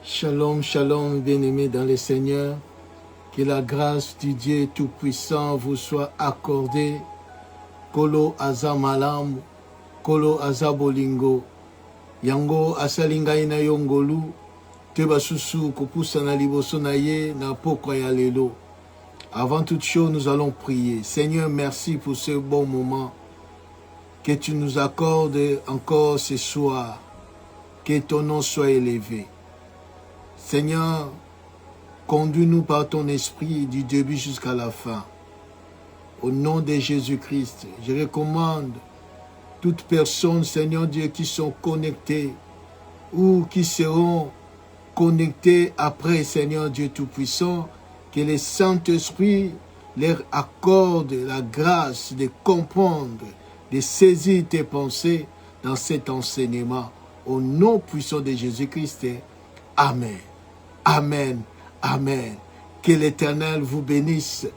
Shalom, shalom, bien-aimés dans le Seigneur. Que la grâce du Dieu Tout-Puissant vous soit accordée. Kolo aza malamu, kolo aza bolingo. Yango asalinga ina yongolu, te basusu kopusa na liboso na ye na pokwa ya lelo. Avant toute chose, nous allons prier. Seigneur, merci pour ce bon moment que tu nous accordes encore ce soir. Que ton nom soit élevé. Seigneur, conduis-nous par ton esprit du début jusqu'à la fin. Au nom de Jésus-Christ, je recommande toutes personnes, Seigneur Dieu, qui sont connectées ou qui seront connectées après, Seigneur Dieu Tout-Puissant, que le Saint-Esprit leur accorde la grâce de comprendre, de saisir tes pensées dans cet enseignement. Au nom puissant de Jésus-Christ, Amen. Amen. Amen. Que l'Éternel vous bénisse.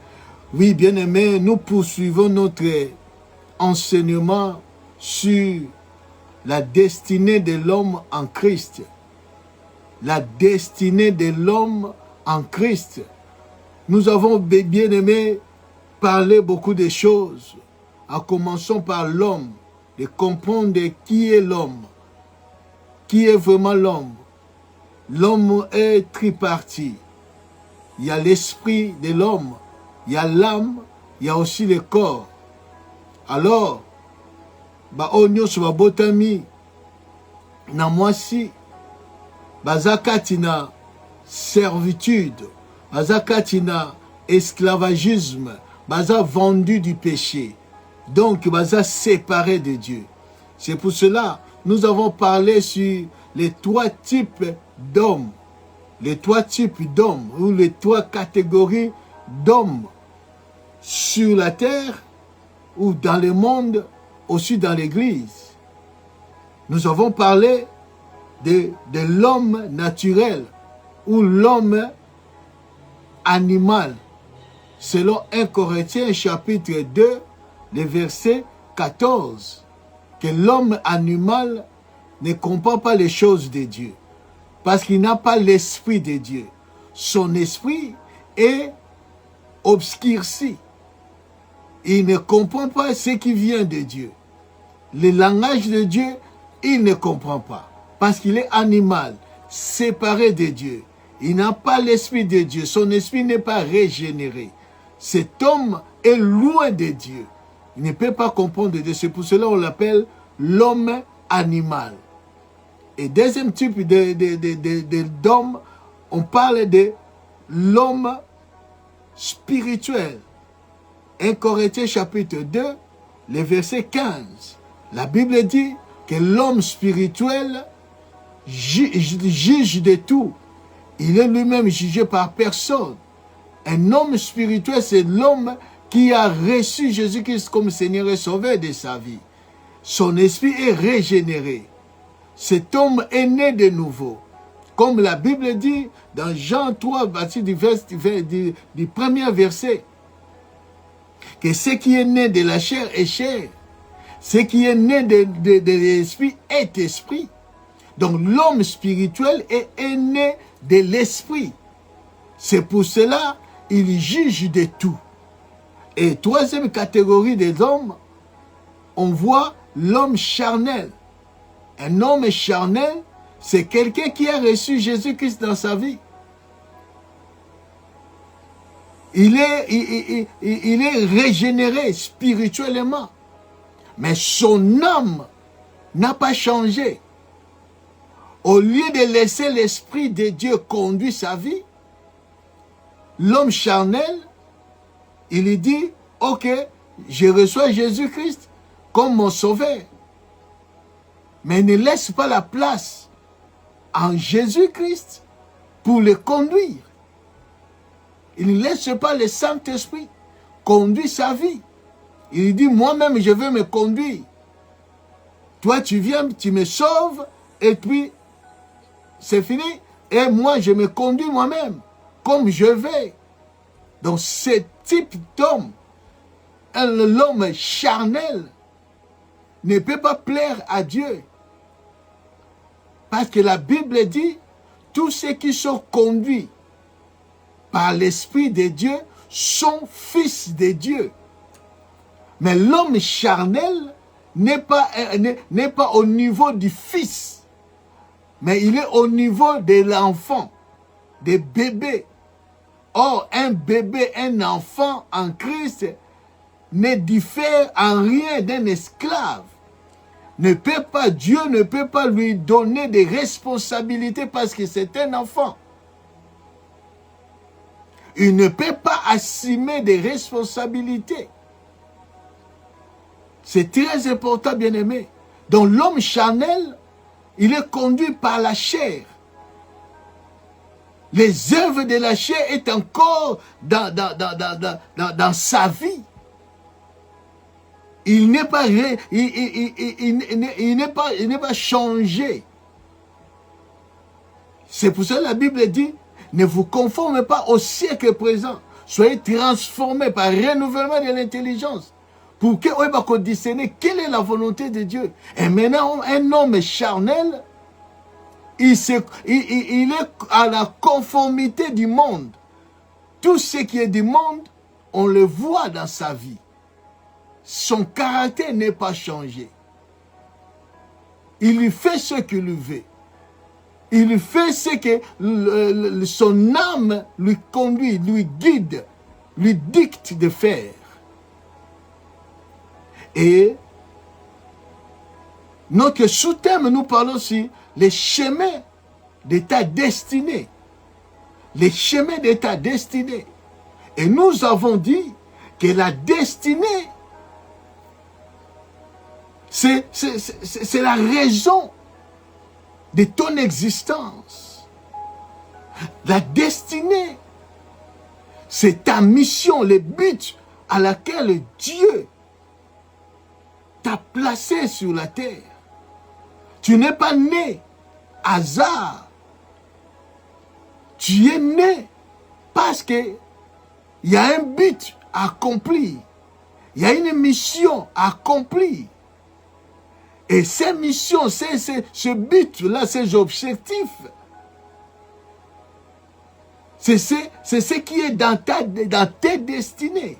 Oui, bien-aimés, nous poursuivons notre enseignement sur la destinée de l'homme en Christ. La destinée de l'homme en Christ. Nous avons, bien-aimés, parlé beaucoup de choses. En commençant par l'homme, de comprendre qui est l'homme. Qui est vraiment l'homme? L'homme est tripartite. Il y a l'esprit de l'homme, il y a l'âme, il y a aussi le corps. Alors, onyo so botami na mwasi bazakati na servitude, bazakati na esclavagisme, baza vendu du péché. Donc, baza séparé de Dieu. C'est pour cela nous avons parlé sur les trois types d'hommes. Les trois types d'hommes, ou les trois catégories d'hommes sur la terre, ou dans le monde, aussi dans l'Église. Nous avons parlé de l'homme naturel, ou l'homme animal, selon 1 Corinthiens chapitre 2, le verset 14, que l'homme animal ne comprend pas les choses de Dieu. Parce qu'il n'a pas l'esprit de Dieu. Son esprit est obscurci. Il ne comprend pas ce qui vient de Dieu. Le langage de Dieu, il ne comprend pas. Parce qu'il est animal, séparé de Dieu. Il n'a pas l'esprit de Dieu. Son esprit n'est pas régénéré. Cet homme est loin de Dieu. Il ne peut pas comprendre Dieu. C'est pour cela qu'on l'appelle l'homme animal. Et deuxième type d'homme, on parle de l'homme spirituel. 1 Corinthiens chapitre 2, le verset 15. La Bible dit que l'homme spirituel juge de tout. Il est lui-même jugé par personne. Un homme spirituel, c'est l'homme qui a reçu Jésus-Christ comme Seigneur et Sauveur de sa vie. Son esprit est régénéré. Cet homme est né de nouveau. Comme la Bible dit dans Jean 3, du premier verset, que ce qui est né de la chair est chair. Ce qui est né de l'esprit est esprit. Donc l'homme spirituel est né de l'esprit. C'est pour cela qu'il juge de tout. Et troisième catégorie des hommes, on voit l'homme charnel. Un homme charnel, c'est quelqu'un qui a reçu Jésus-Christ dans sa vie. Il est régénéré spirituellement. Mais son âme n'a pas changé. Au lieu de laisser l'Esprit de Dieu conduire sa vie, l'homme charnel, il dit, ok, je reçois Jésus-Christ comme mon sauveur. Mais ne laisse pas la place en Jésus-Christ pour le conduire. Il ne laisse pas le Saint-Esprit conduire sa vie. Il dit, moi-même, je veux me conduire. Toi, tu viens, tu me sauves, et puis, c'est fini. Et moi, je me conduis moi-même, comme je vais. Donc, ce type d'homme, l'homme charnel, ne peut pas plaire à Dieu. Parce que la Bible dit, tous ceux qui sont conduits par l'Esprit de Dieu sont fils de Dieu. Mais l'homme charnel n'est pas au niveau du fils, mais il est au niveau de l'enfant, des bébés. Or, un bébé, un enfant en Christ ne diffère en rien d'un esclave. Dieu ne peut pas lui donner des responsabilités parce que c'est un enfant. Il ne peut pas assumer des responsabilités. C'est très important, bien-aimé. Donc l'homme charnel, il est conduit par la chair. Les œuvres de la chair est encore dans sa vie. Il n'est pas changé. C'est pour ça que la Bible dit, ne vous conformez pas au siècle présent. Soyez transformés par renouvellement de l'intelligence. Pour que vous puissiez discerner quelle est la volonté de Dieu. Et maintenant, un homme charnel, il est à la conformité du monde. Tout ce qui est du monde, on le voit dans sa vie. Son caractère n'est pas changé. Il lui fait ce qu'il veut. Il lui fait ce que son âme lui conduit, lui guide, lui dicte de faire. Et notre sous-thème, nous parlons sur les chemins de ta destinée. Les chemins de ta destinée. Et nous avons dit que la destinée, c'est la raison de ton existence. La destinée, c'est ta mission, le but à laquelle Dieu t'a placé sur la terre. Tu n'es pas né hasard. Tu es né parce que il y a un but à accomplir. Il y a une mission à accomplir. Et ces missions, ce but-là, ces objectifs, c'est ce qui est dans tes destinées.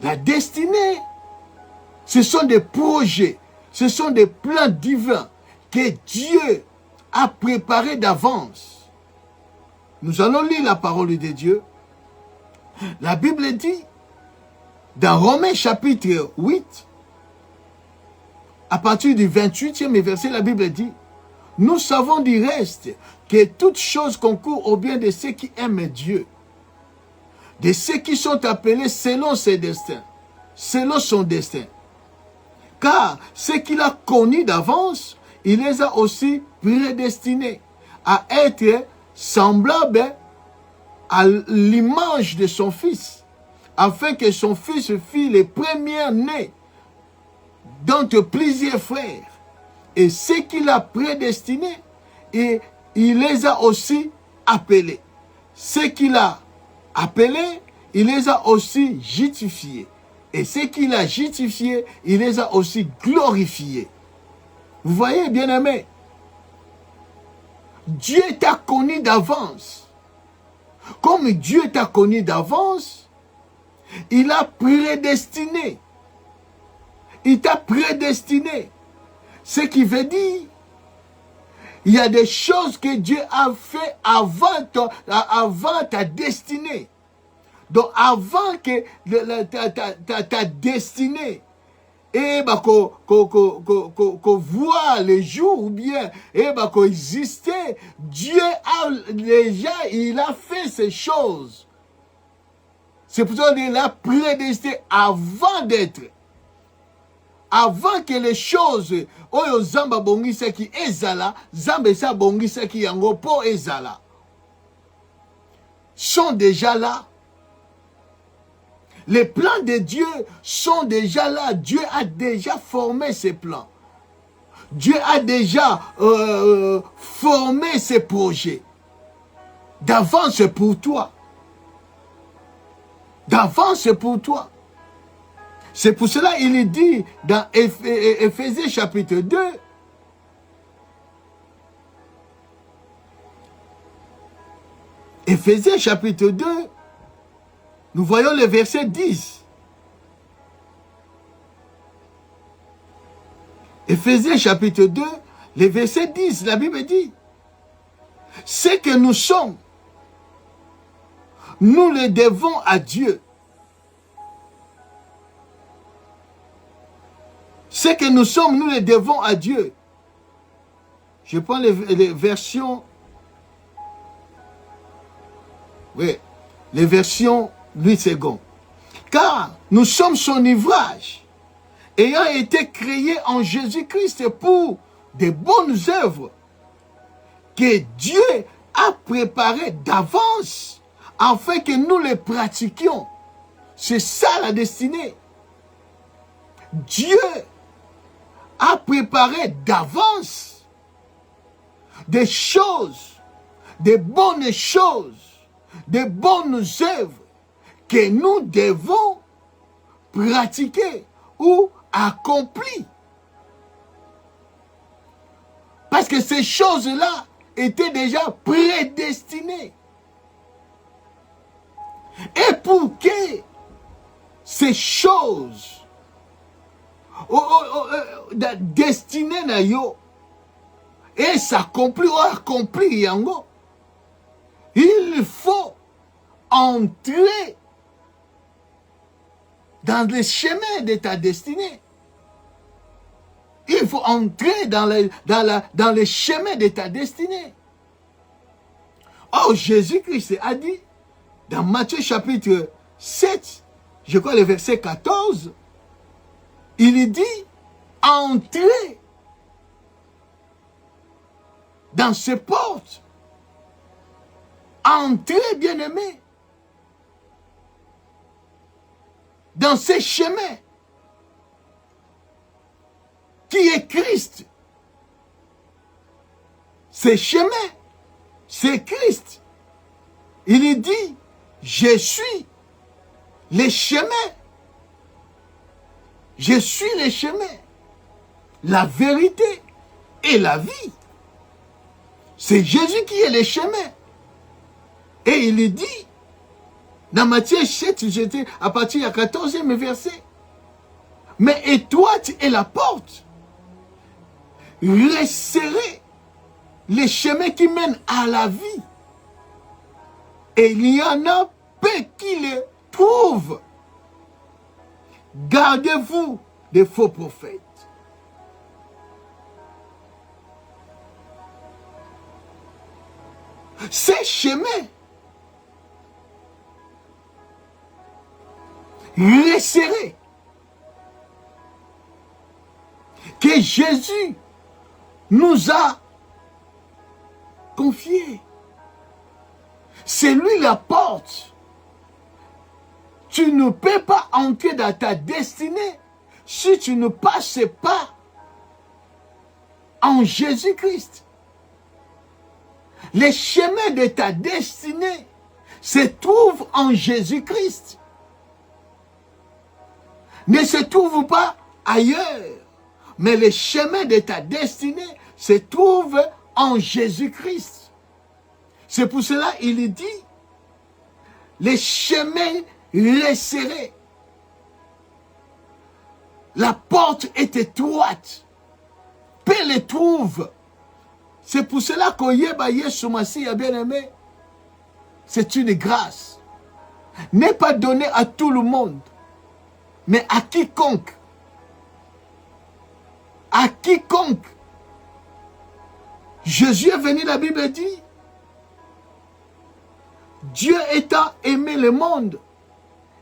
La destinée, ce sont des projets, ce sont des plans divins que Dieu a préparés d'avance. Nous allons lire la parole de Dieu. La Bible dit, dans Romains chapitre 8, à partir du 28e verset, la Bible dit, nous savons du reste que toute chose concourt au bien de ceux qui aiment Dieu, de ceux qui sont appelés selon ses destins, selon son destin. Car ceux qu'il a connus d'avance, il les a aussi prédestinés à être semblables à l'image de son Fils, afin que son Fils fît les premiers-nés d'entre plusieurs frères. Et ceux qu'il a prédestinés, et il les a aussi appelés. Ceux qu'il a appelés, il les a aussi justifiés. Et ceux qu'il a justifiés, il les a aussi glorifiés. Vous voyez, bien-aimés, Dieu t'a connu d'avance. Comme Dieu t'a connu d'avance, il a prédestiné. Il t'a prédestiné. Ce qui veut dire, il y a des choses que Dieu a fait avant ta destinée. Donc avant que ta destinée qu'on voit le jour ou bien qu'on existait, Dieu a déjà, il a fait ces choses. C'est pour ça qu'il a prédestiné avant d'être. Avant que les choses oyo zamba bongisaki ezala, zamba esa bongisaki yango po ezala, sont déjà là. Les plans de Dieu sont déjà là. Dieu a déjà formé ses plans. Dieu a déjà formé ses projets. D'avance pour toi. D'avance pour toi. C'est pour cela qu'il dit dans Éphésiens chapitre 2, Éphésiens chapitre 2, nous voyons le verset 10. Éphésiens chapitre 2, le verset 10, la Bible dit, ce que nous sommes, nous le devons à Dieu. Ce que nous sommes, nous le devons à Dieu. Je prends les versions. Oui, les versions 8 secondes. Car nous sommes son ouvrage, ayant été créés en Jésus-Christ pour de bonnes œuvres que Dieu a préparées d'avance afin que nous les pratiquions. C'est ça la destinée. Dieu a préparé d'avance des choses, des bonnes choses, des bonnes œuvres que nous devons pratiquer ou accomplir. Parce que ces choses-là étaient déjà prédestinées. Et pour que ces choses destinées na yo et s'accomplir ou accomplir yango, il faut entrer dans les chemins de ta destinée. Il faut entrer dans les chemins de ta destinée. Oh, Jésus-Christ a dit, dans Matthieu chapitre 7, je crois le verset 14, il dit, entrez dans ces portes. Entrez, bien-aimés, dans ces chemins qui est Christ. Ces chemins, c'est Christ. Il dit, je suis les chemins. Je suis les chemins, la vérité et la vie. C'est Jésus qui est le chemin. Et il dit, dans Matthieu 7, j'étais à partir du 14e verset, mais étroite est la porte, resserrez les chemins qui mènent à la vie. Et il y en a peu qui les trouvent. Gardez-vous des faux prophètes. Ces chemins resserrés que Jésus nous a confiés. C'est lui la porte. Tu ne peux pas entrer dans ta destinée si tu ne passes pas en Jésus-Christ. Les chemins de ta destinée se trouvent en Jésus-Christ. Ne se trouvent pas ailleurs, mais les chemins de ta destinée se trouvent en Jésus-Christ. C'est pour cela qu'il dit, les chemins resserrés. La porte est étroite. Peu les trouve. C'est pour cela qu'Oyeba Yesu Mashiach, bien aimé, c'est une grâce. N'est pas donné à tout le monde, mais à quiconque. À quiconque. Jésus est venu, la Bible dit, Dieu étant aimé le monde,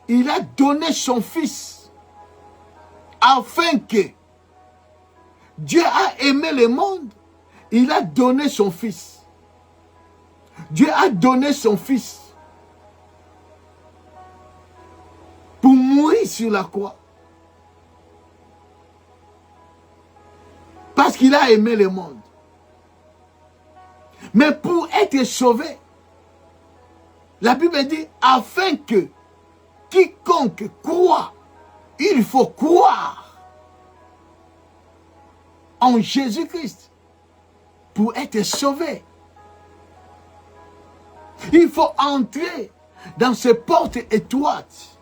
il a donné son Fils, afin que Dieu a aimé le monde, il a donné son Fils. Dieu a donné son Fils pour mourir sur la croix. Parce qu'il a aimé le monde. Mais pour être sauvé, la Bible dit, afin que quiconque croit, il faut croire en Jésus-Christ pour être sauvé. Il faut entrer dans ces portes étroites.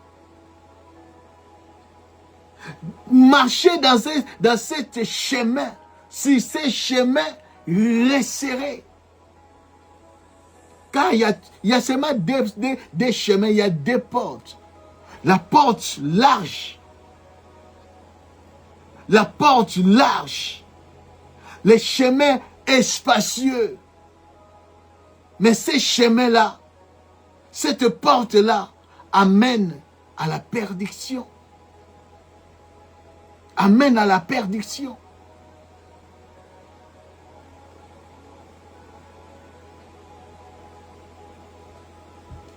Marcher dans ce chemin, sur ces chemins resserrés. Car il y a seulement des chemins, il y a des portes. La porte large. La porte large. Les chemins espacieux. Mais ces chemins-là, cette porte-là, amène à la perdition. Amène à la perdition.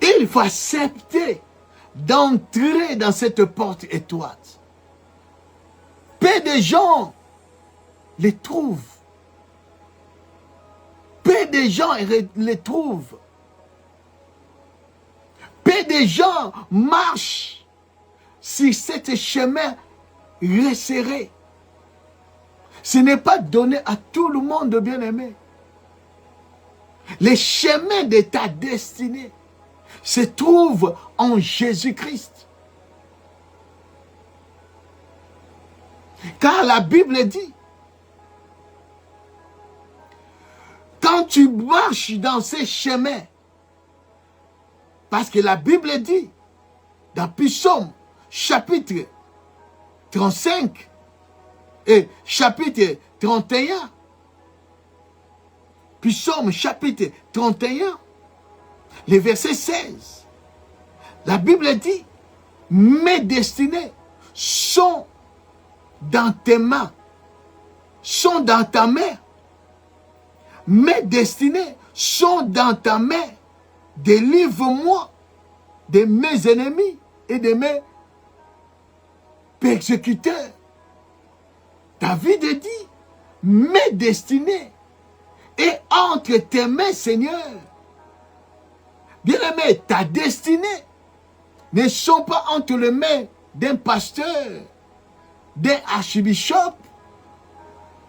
Il faut accepter d'entrer dans cette porte étroite. Peu de gens les trouvent. Peu de gens les trouvent. Peu de gens marchent sur ce chemin resserré. Ce n'est pas donné à tout le monde, bien-aimé. Les chemins de ta destinée se trouvent en Jésus-Christ. Car la Bible dit, quand tu marches dans ces chemins, parce que la Bible dit, dans Psaume, chapitre 35 et chapitre 31, Psaume, chapitre 31, le verset 16, la Bible dit, mes destinées sont dans tes mains, sont dans ta main. Mes destinées sont dans ta main. Délivre-moi de mes ennemis et de mes persécuteurs. David dit, mes destinées est entre tes mains, Seigneur. Bien-aimé, ta destinée ne sont pas entre les mains d'un pasteur, d'un archibishop,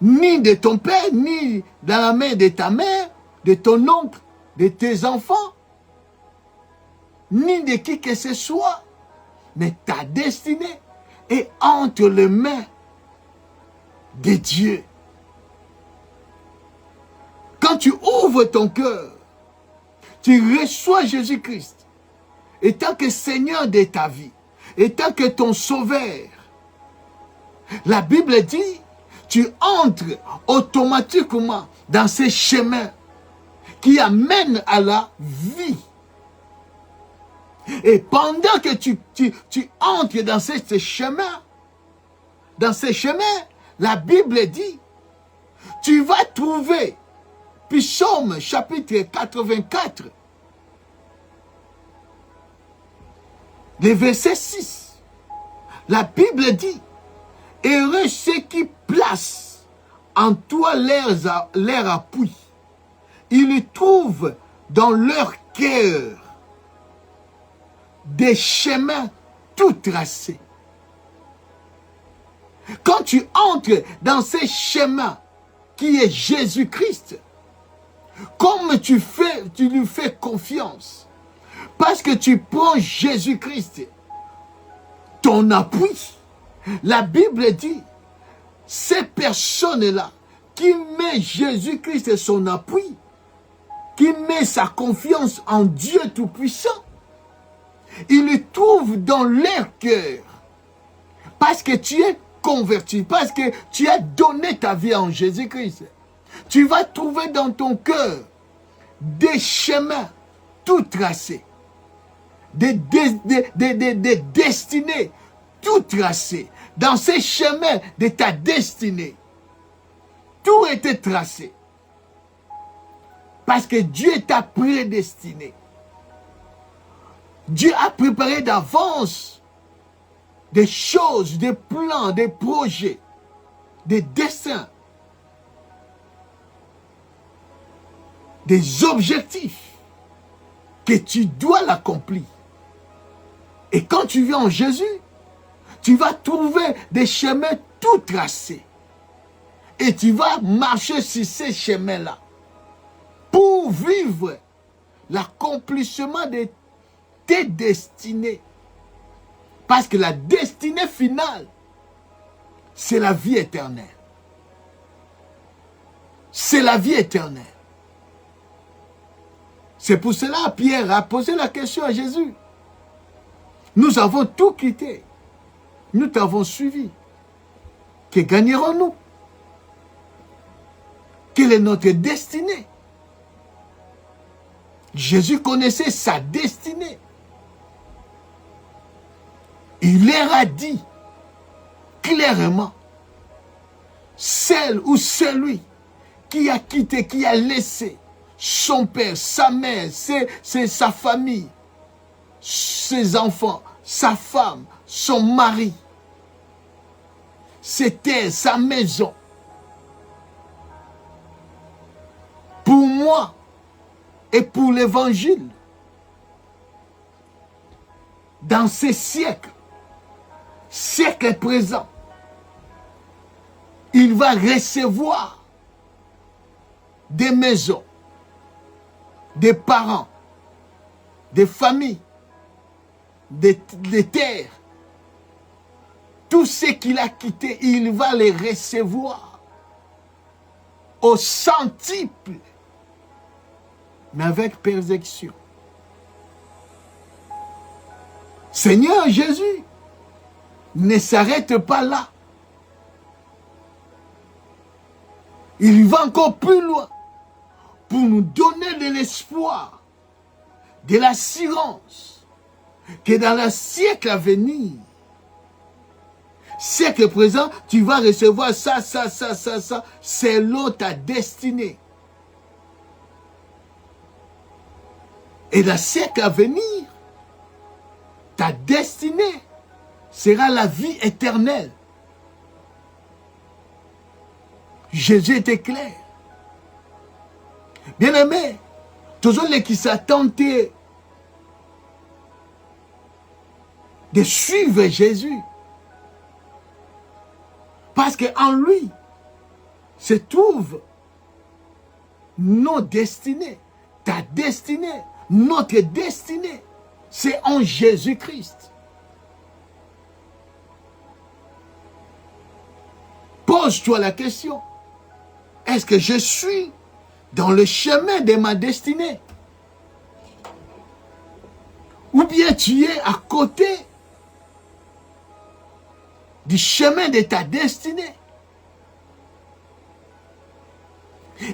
ni de ton père, ni dans la main de ta mère, de ton oncle, de tes enfants, ni de qui que ce soit. Mais ta destinée est entre les mains de Dieu. Quand tu ouvres ton cœur, tu reçois Jésus-Christ étant que Seigneur de ta vie, étant que ton Sauveur. La Bible dit, tu entres automatiquement dans ces chemins qui amènent à la vie. Et pendant que tu entres dans ces chemins, la Bible dit, tu vas trouver, Psaume chapitre 84, le verset 6, la Bible dit, heureux ceux qui placent en toi leur appui. Ils trouvent dans leur cœur des chemins tout tracés. Quand tu entres dans ces chemins qui est Jésus-Christ, comme tu lui fais confiance, parce que tu prends Jésus-Christ, ton appui, la Bible dit, ces personnes-là qui met Jésus-Christ son appui, qui met sa confiance en Dieu Tout-Puissant, ils le trouvent dans leur cœur. Parce que tu es converti, parce que tu as donné ta vie en Jésus-Christ. Tu vas trouver dans ton cœur des chemins tout tracés, des destinées tout tracées. Dans ces chemins de ta destinée, tout était tracé. Parce que Dieu t'a prédestiné. Dieu a préparé d'avance des choses, des plans, des projets, des dessins, des objectifs que tu dois l'accomplir. Et quand tu viens en Jésus, tu vas trouver des chemins tout tracés. Et tu vas marcher sur ces chemins-là pour vivre l'accomplissement de tes destinées. Parce que la destinée finale, c'est la vie éternelle. C'est la vie éternelle. C'est pour cela que Pierre a posé la question à Jésus. Nous avons tout quitté. Nous t'avons suivi. Que gagnerons-nous? Quelle est notre destinée? Jésus connaissait sa destinée. Il leur a dit clairement, celle ou celui qui a quitté, qui a laissé son père, sa mère, sa famille, ses enfants, sa femme, son mari, ses terres, sa maison, pour moi et pour l'évangile, dans ces siècles présents, il va recevoir des maisons, des parents, des familles, des terres. Tout ce qu'il a quitté, il va les recevoir au centuple, mais avec persécution. Seigneur Jésus ne s'arrête pas là. Il va encore plus loin pour nous donner de l'espoir, de l'assurance que dans le siècle à venir, siècle présent, tu vas recevoir ça, selon ta destinée. Et dans le siècle à venir, ta destinée sera la vie éternelle. Jésus était clair. Bien-aimé, tous ceux qui s'attendent de suivre Jésus, parce qu'en lui se trouve nos destinées, ta destinée, notre destinée, c'est en Jésus-Christ. Pose-toi la question, est-ce que je suis dans le chemin de ma destinée? Ou bien tu es à côté du chemin de ta destinée?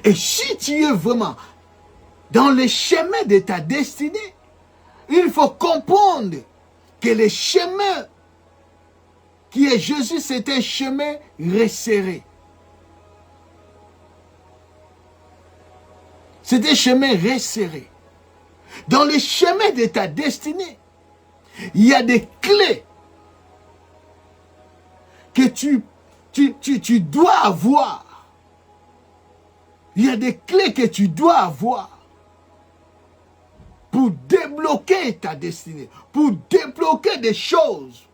Et si tu es vraiment dans le chemin de ta destinée, il faut comprendre que le chemin qui est Jésus, c'est un chemin resserré. C'est un chemin resserré. Dans le chemin de ta destinée, il y a des clés que tu dois avoir. Il y a des clés que tu dois avoir pour débloquer ta destinée, pour débloquer des choses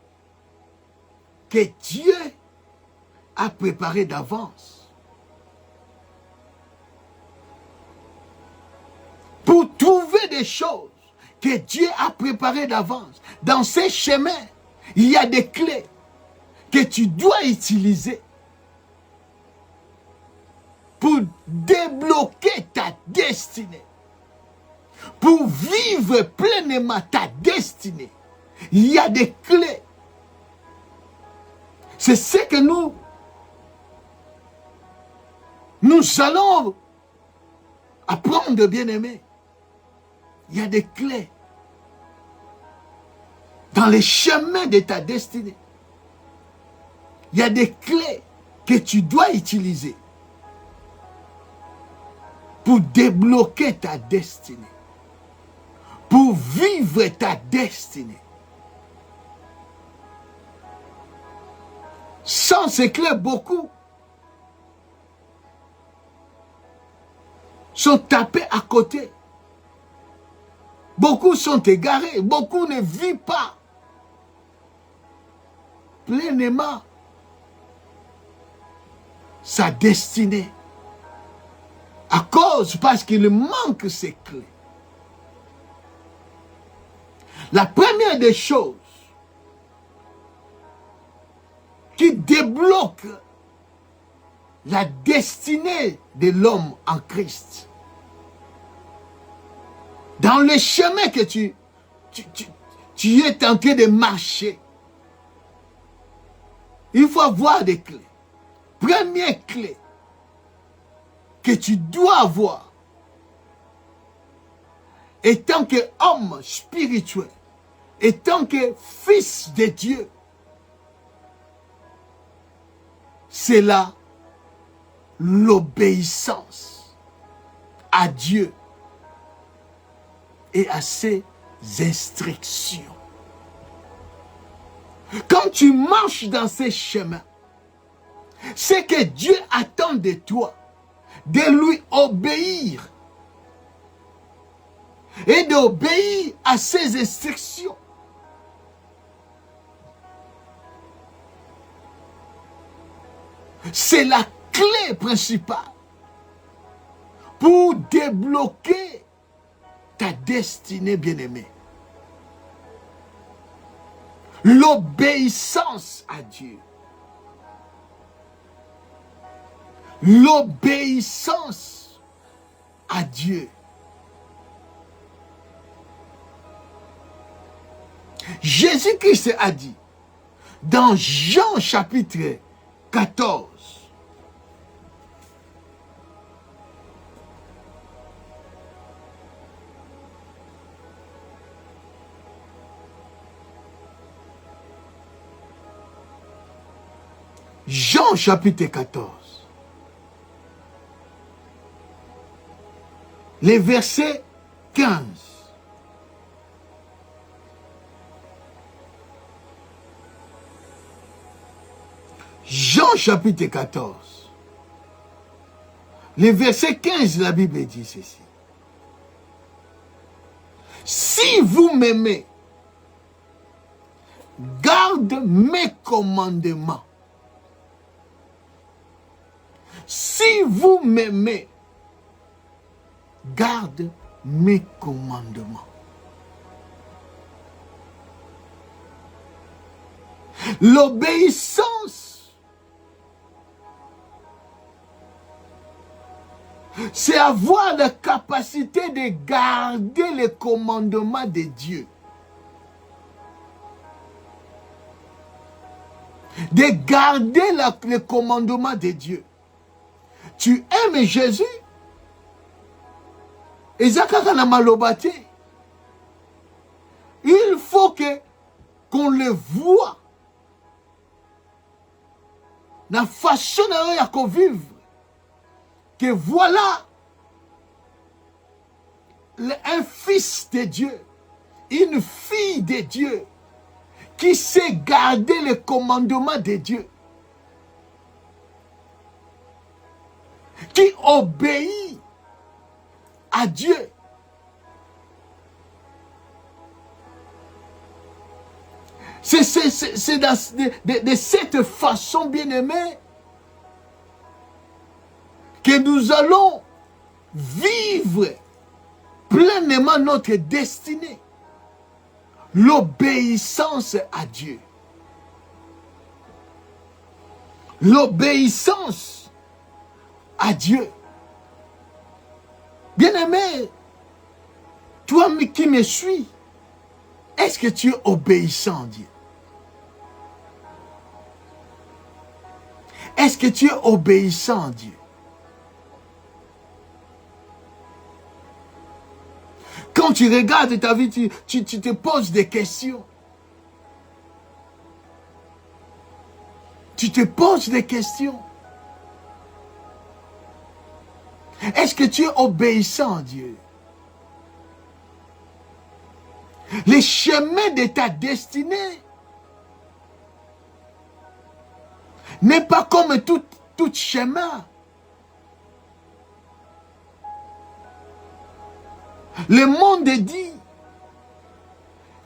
que Dieu a préparées d'avance. Pour trouver des choses que Dieu a préparées d'avance. Dans ces chemins, il y a des clés que tu dois utiliser pour débloquer ta destinée. Pour vivre pleinement ta destinée, il y a des clés. C'est ce que nous allons apprendre, bien-aimés. Il y a des clés dans les chemins de ta destinée. Il y a des clés que tu dois utiliser pour débloquer ta destinée, pour vivre ta destinée. Sans ces clés, beaucoup sont tapés à côté. Beaucoup sont égarés. Beaucoup ne vivent pas pleinement sa destinée. À cause, parce qu'il manque ces clés. La première des choses qui débloque la destinée de l'homme en Christ, dans le chemin que tu es en train de marcher, il faut avoir des clés. Première clé que tu dois avoir, étant qu'homme spirituel, étant que fils de Dieu, c'est là l'obéissance à Dieu et à ses instructions. Quand tu marches dans ces chemins, c'est que Dieu attend de toi de lui obéir et d'obéir à ses instructions. C'est la clé principale pour débloquer ta destinée, bien-aimée. L'obéissance à Dieu. L'obéissance à Dieu. Jésus-Christ a dit, dans Jean chapitre 14, Jean chapitre 14, les versets 15. Jean chapitre 14, les versets 15, la Bible dit ceci. Si vous m'aimez, garde mes commandements. Si vous m'aimez, garde mes commandements. L'obéissance, c'est avoir la capacité de garder les commandements de Dieu. De garder les commandements de Dieu. Tu aimes Jésus? Il faut qu'on le voit. La façon dont vivre. Que voilà un fils de Dieu, une fille de Dieu, qui sait garder les commandements de Dieu, qui obéit à Dieu. C'est de cette façon, bien-aimée, que nous allons vivre pleinement notre destinée. L'obéissance à Dieu. L'obéissance à Dieu. Bien-aimé, toi qui me suis, est-ce que tu es obéissant à Dieu? Est-ce que tu es obéissant à Dieu? Quand tu regardes ta vie, tu te poses des questions. Tu te poses des questions. Est-ce que tu es obéissant à Dieu? Les chemins de ta destinée n'est pas comme tout chemin. Le monde dit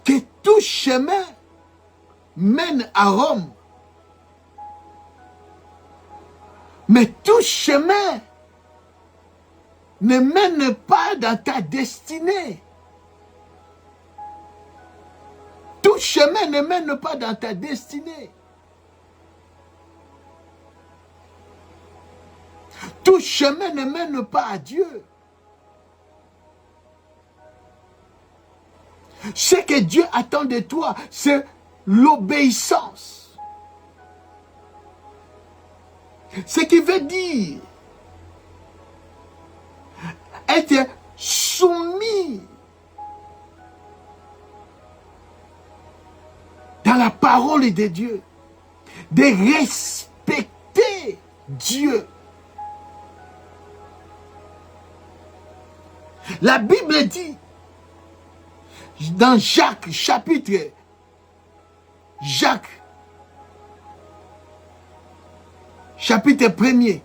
que tout chemin mène à Rome. Mais tout chemin ne mène pas dans ta destinée. Tout chemin ne mène pas dans ta destinée. Tout chemin ne mène pas à Dieu. Ce que Dieu attend de toi, c'est l'obéissance. Ce qui veut dire être soumis dans la parole de Dieu, de respecter Dieu. La Bible dit, dans Jacques, chapitre chapitre 1er,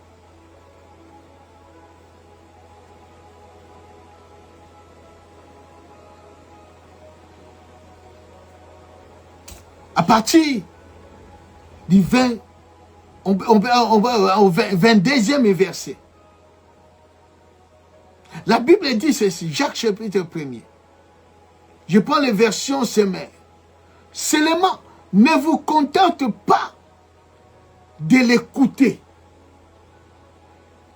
à partir du 20, on va au 22e verset. La Bible dit ceci, Jacques chapitre 1er. Je prends les versions Semeur. Seulement, ne vous contente pas de l'écouter.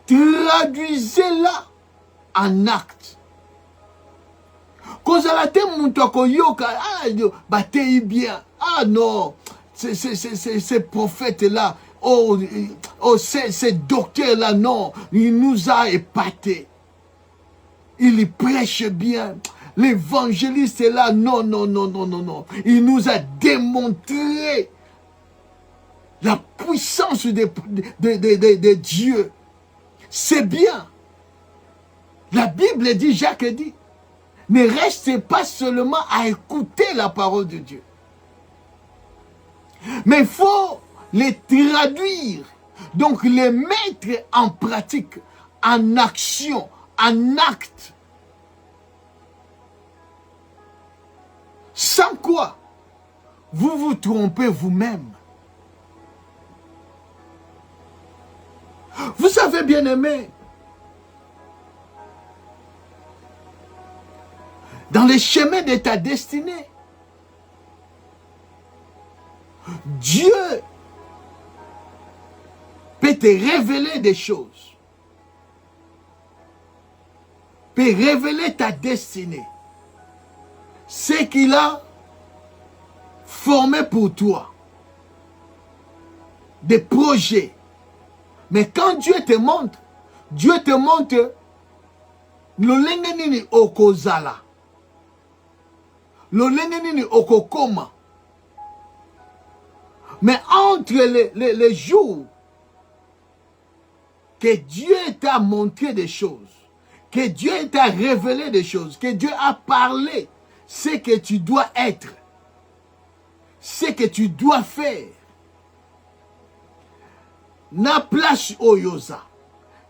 Traduisez-la en acte. Kozala te muntu akoyoka, batei bien. Ah non, ces prophètes-là, ces docteurs-là, non, il nous a épatés. Il prêche bien. L'évangéliste est là, non, non, non, non, non, non. Il nous a démontré la puissance de Dieu. C'est bien. La Bible dit, Jacques dit, ne restez pas seulement à écouter la parole de Dieu. Mais il faut les traduire, donc les mettre en pratique, en action, en acte. Sans quoi, vous vous trompez vous-même. Vous savez, bien-aimés, dans les chemins de ta destinée, Dieu peut te révéler des choses, peut révéler ta destinée. Ce qu'il a formé pour toi, des projets. Mais quand Dieu te montre lolenge nini okozala, lolenge nini okokoma. Mais entre les jours que Dieu t'a montré des choses, que Dieu t'a révélé des choses, que Dieu a parlé, ce que tu dois être, ce que tu dois faire. Na place oyoza,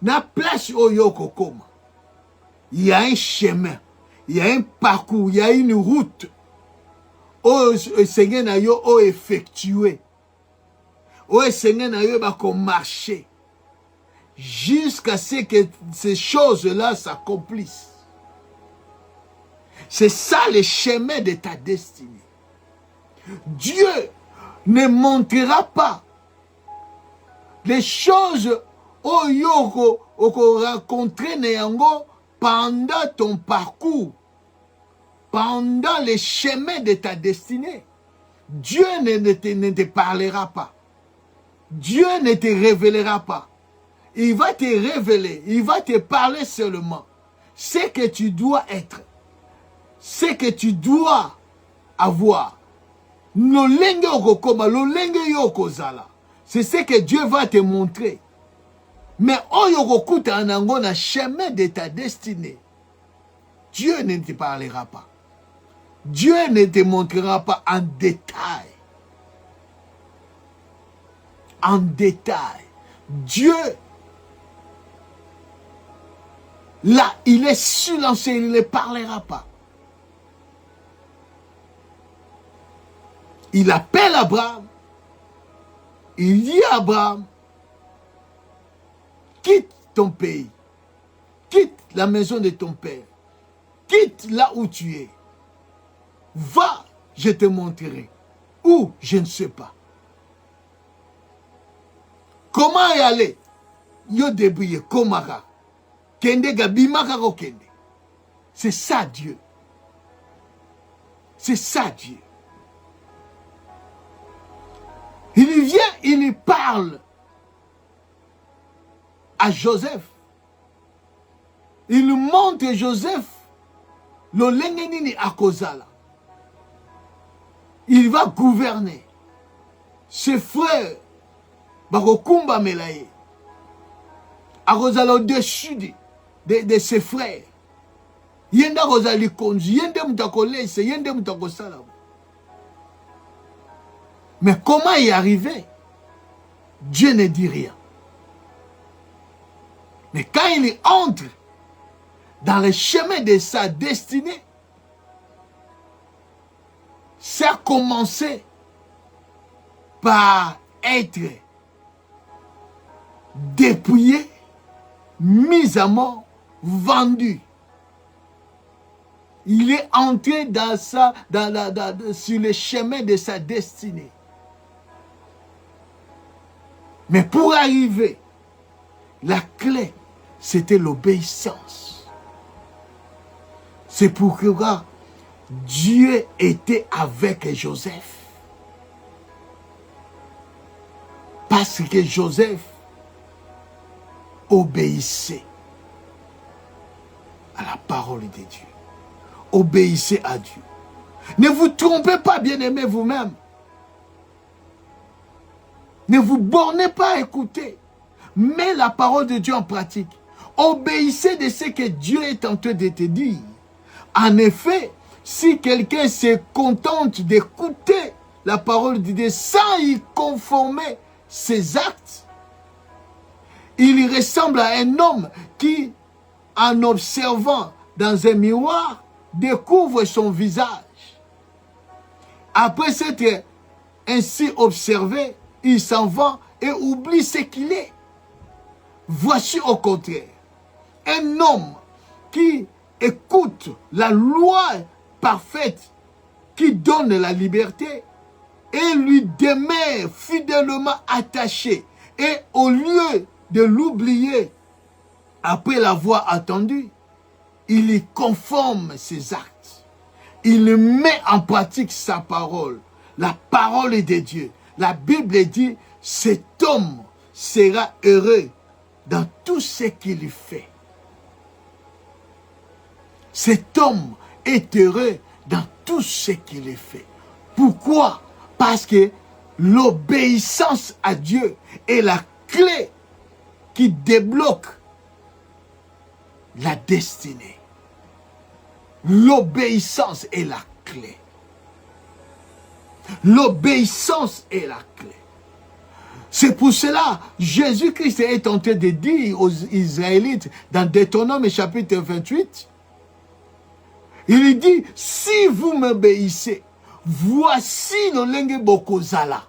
na place oyokokoma. Il y a un chemin, il y a un parcours, il y a une route. Oh Seigneur na yo o effectué. Oh Seigneur na yo ba ko marcher jusqu'à ce que ces choses-là s'accomplissent. C'est ça le chemin de ta destinée. Dieu ne montrera pas les choses au rencontrer pendant ton parcours, pendant les chemins de ta destinée. Dieu ne te parlera pas. Dieu ne te révélera pas. Il va te révéler, il va te parler seulement. Ce que tu dois être, ce que tu dois avoir. C'est ce que Dieu va te montrer. Mais oyokokuta nango na chemin de ta destinée. Dieu ne te parlera pas. Dieu ne te montrera pas en détail. En détail. Dieu, là, il est silencieux, il ne parlera pas. Il appelle Abraham. Il dit à Abraham, quitte ton pays, quitte la maison de ton père, quitte là où tu es, va je te montrerai. Où, je ne sais pas. Comment y aller? Yo débrouiller, komara. Kende gabimaka ko kende. C'est ça Dieu. C'est ça Dieu. Il vient, il parle à Joseph. Il montre Joseph le lengenini akozala. Il va gouverner. Ses frères, bakokumba melaye. Akozala au-dessus de ses frères. Yenda kozali konzi, yende mutakolese, yende mutakosala. Mais comment y arriver? Dieu ne dit rien. Mais quand il entre dans le chemin de sa destinée, ça a commencé par être dépouillé, mis à mort, vendu. Il est entré dans sur le chemin de sa destinée. Mais pour arriver, la clé, c'était l'obéissance. C'est pourquoi Dieu était avec Joseph. Parce que Joseph obéissait à la parole de Dieu. Obéissez à Dieu. Ne vous trompez pas, bien-aimés, vous-même. Ne vous bornez pas à écouter. Mets la parole de Dieu en pratique. Obéissez de ce que Dieu est en train de te dire. En effet, si quelqu'un se contente d'écouter la parole de Dieu sans y conformer ses actes, il ressemble à un homme qui, en observant dans un miroir, découvre son visage. Après s'être ainsi observé, il s'en va et oublie ce qu'il est. Voici au contraire un homme qui écoute la loi parfaite qui donne la liberté et lui demeure fidèlement attaché. Et au lieu de l'oublier après l'avoir attendu, il y conforme ses actes. Il met en pratique sa parole, la parole de Dieu. La Bible dit, cet homme sera heureux dans tout ce qu'il fait. Cet homme est heureux dans tout ce qu'il fait. Pourquoi? Parce que l'obéissance à Dieu est la clé qui débloque la destinée. L'obéissance est la clé. L'obéissance est la clé. C'est pour cela Jésus-Christ est en train de dire aux Israélites dans Deutéronome chapitre 28, il dit, si vous m'obéissez, voici le lenge bokozala.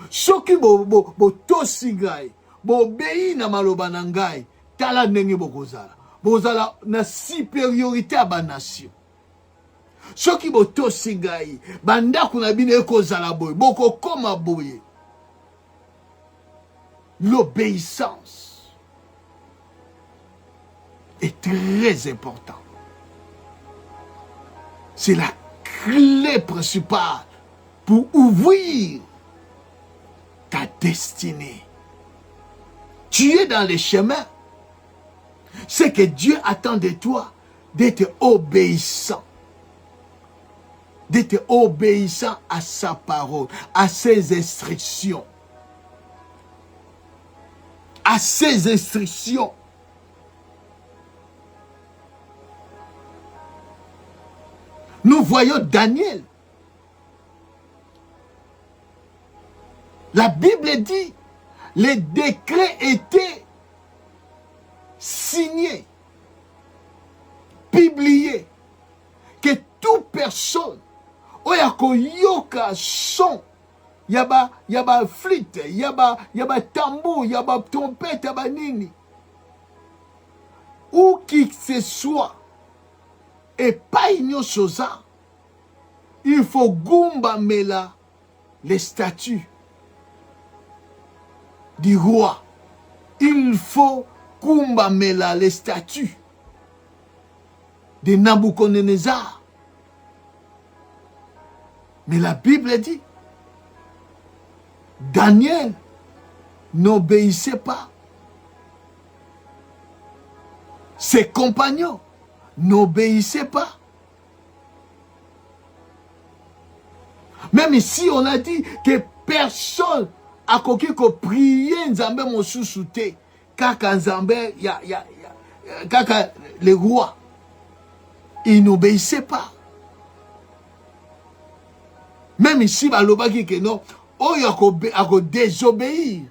Soki bo tosi ngai, bo obéi na maloba na ngai, tala ndenge bokozala. Bozala na supériorité à ba nation. Soki bo tosi ngai, bandako na bino ekozala boye, boko koma boye. L'obéissance est très importante. C'est la clé principale pour ouvrir ta destinée. Tu es dans les chemins. Ce que Dieu attend de toi, d'être obéissant. D'être obéissant à sa parole, à ses instructions. À ses instructions. Nous voyons Daniel. La Bible dit, les décrets étaient signés, publiés, que toute personne, oyako yoka son, yaba flûte, yaba tambour, yaba trompette, yaba nini, ou qui que ce soit, et pas igno chose, Il faut gumba mela les statues du roi. Il faut gumba mela les statues de Nabucodonosor. Mais la Bible dit, Daniel n'obéissait pas. Ses compagnons n'obéissaient pas. Même ici, on a dit que personne a coqué que prier Nzambe mosusu te. Kaka Nzambe, kaka les rois, ils n'obéissaient pas. Même ici, baloba qui que non, oh a désobéir.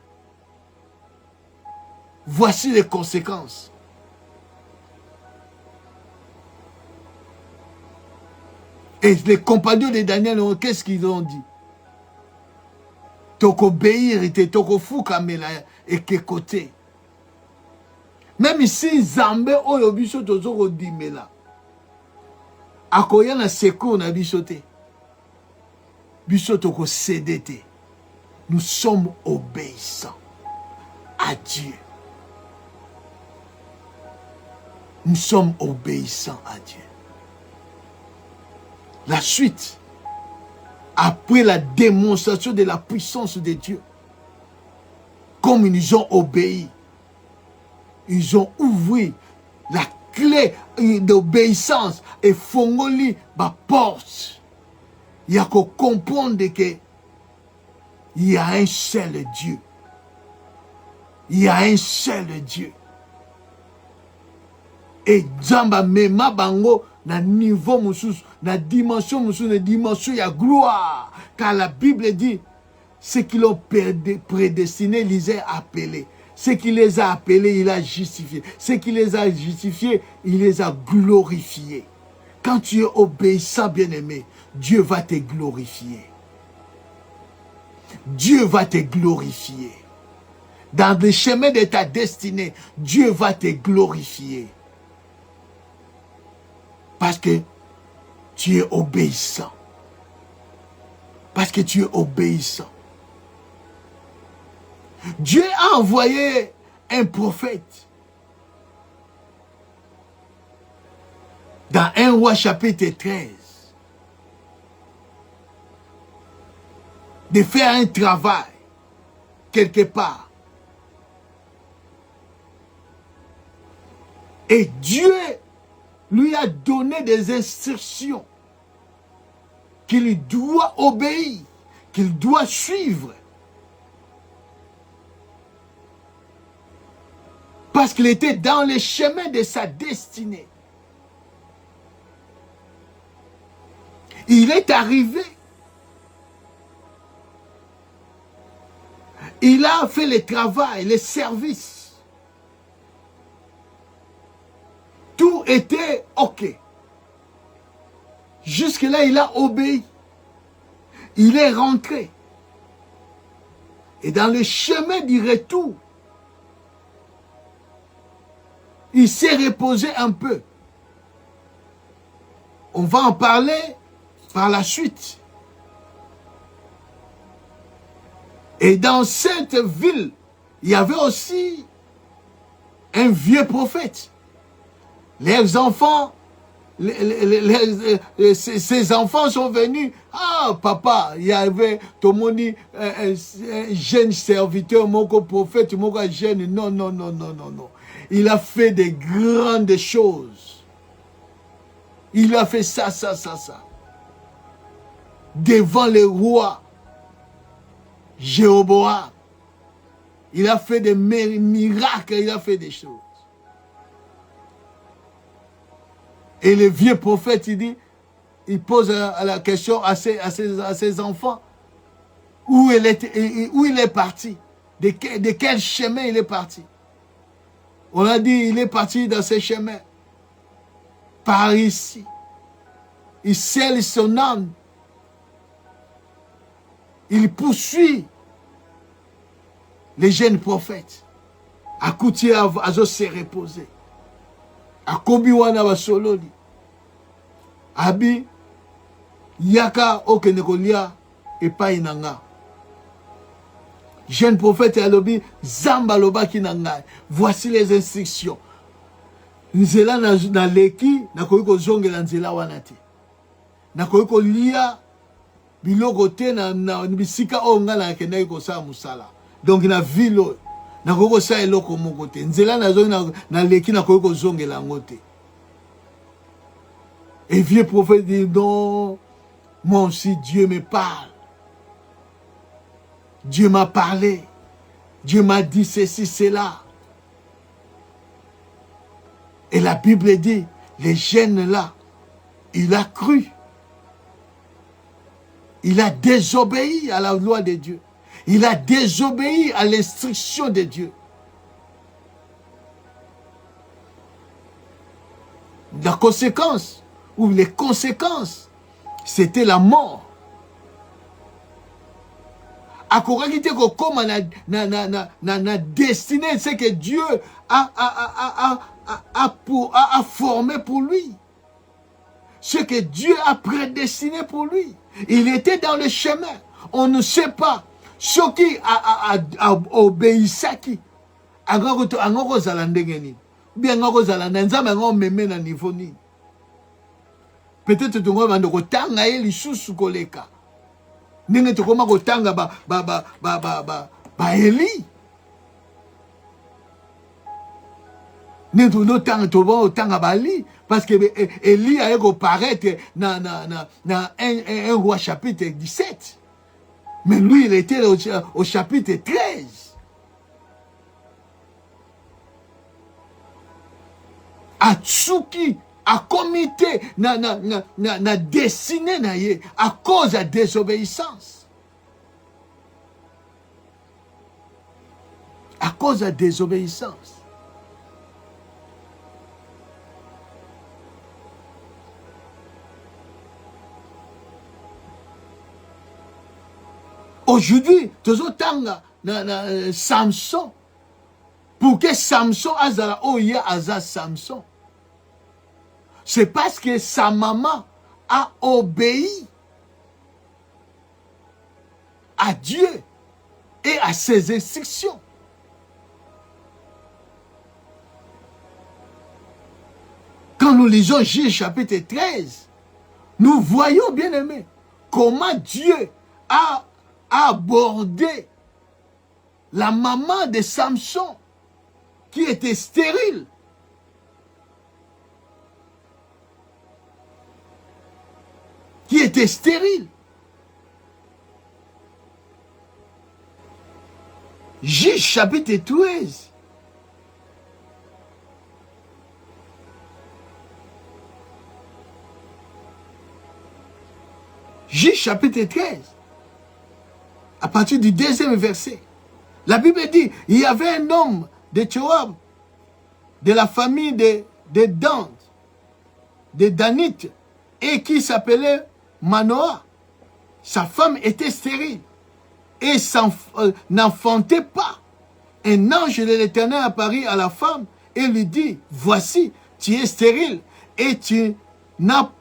Voici les conséquences. Et les compagnons de Daniel, qu'est-ce qu'ils ont dit? Toko obéir, toko fukamela et que côté. Même ici, Zambé, oyo biso tozoko dimela. Akoya na secours na bisote. Biso toko cédete. Nous sommes obéissants à Dieu. Nous sommes obéissants à Dieu. La suite, après la démonstration de la puissance de Dieu, comme ils ont obéi, ils ont ouvert la clé d'obéissance et fongoli ma porte. Il y a qu'à comprendre que il y a un seul Dieu. Il y a un seul Dieu. Et Zamba mema bango na niveau mususu, na dimension mususu, na dimension ya gloire. Car la Bible dit, ceux qui l'ont prédestiné, ils les a appelés. Ceux qui les a appelés, il a justifié. Ceux qui les a justifiés, il les a glorifiés. Quand tu es obéissant, bien-aimé, Dieu va te glorifier. Dieu va te glorifier. Dans le chemin de ta destinée, Dieu va te glorifier. Parce que tu es obéissant. Parce que tu es obéissant. Dieu a envoyé un prophète. Dans 1 Roi chapitre 13. De faire un travail quelque part. Et Dieu lui a donné des instructions qu'il doit obéir, qu'il doit suivre. Parce qu'il était dans le chemin de sa destinée. Il est arrivé. Il a fait le travail, le service. Tout était OK. Jusque-là, il a obéi. Il est rentré. Et dans le chemin du retour, il s'est reposé un peu. On va en parler par la suite. Et dans cette ville, il y avait aussi un vieux prophète. Les enfants, ces enfants sont venus. Ah, papa, il y avait Tomoni, un jeune serviteur, mon prophète, mon jeune. Non, non, non, non, non, non. Il a fait des grandes choses. Il a fait ça, ça, ça, ça. Devant le roi Jéroboam. Il a fait des miracles, il a fait des choses. Et le vieux prophète, il dit, il pose la question à ses enfants, où il est parti, de quel chemin il est parti. On a dit, il est parti dans ce chemin, par ici. Il scelle son âme. Il poursuit les jeunes prophètes. À Koutia, à se reposer. À Kobiwana Basololi. Abi, yaka okende kolia epai na nga. Jeune prophète alobi zamba lobaki na ngai. Voici les instructions. Nzela na leki na koyi kozongela nzela wana te. Na koyi kolia biloko te na bisika oyo nga na kendaki kosala musala. Donc na ville na koyi kosala eloko moko te. Nzela nazongi na leki na koyi kozongela yango te. Et vieux prophète dit non, moi aussi Dieu me parle. Dieu m'a parlé. Dieu m'a dit ceci, cela. Et la Bible dit, les jeunes là, il a cru. Il a désobéi à la loi de Dieu. Il a désobéi à l'instruction de Dieu. La conséquence, ou les conséquences, c'était la mort. Akoraki te kokoma na destinée, c'est que Dieu a formé pour lui. Ce que Dieu a prédestiné pour lui. Il était dans le chemin. On ne sait pas. Ce qui a obéissaki. Angoko zala ndenge ni. Bien angoko zala nzambe ngo meme na niveau ni. Peut-être tungo bando kotanga ye lisusu koleka. Ndenge tokoma kotanga ba Eli. Ndenge tokoma kotanga ba Eli. Parce que Eli a apparaître dans un roi chapitre 17. Mais lui, il était au chapitre 13. Atsuki a comité na destiné na ye à cause de la désobéissance. À cause de la désobéissance. Aujourd'hui, toujours tanga na Samson. Pour que Samson azala oya aza Samson. C'est parce que sa maman a obéi à Dieu et à ses instructions. Quand nous lisons Juge chapitre 13, nous voyons, bien aimés, comment Dieu a abordé la maman de Samson qui était stérile. Qui était stérile. Juge chapitre 13. Juge chapitre 13. À partir du 2e verset. La Bible dit, il y avait un homme de Tchoab, de la famille de Dan, de Danite, et qui s'appelait Manoah. Sa femme était stérile et n'enfantait pas. Un ange de l'Éternel apparut à la femme et lui dit, voici, tu es stérile et tu n'as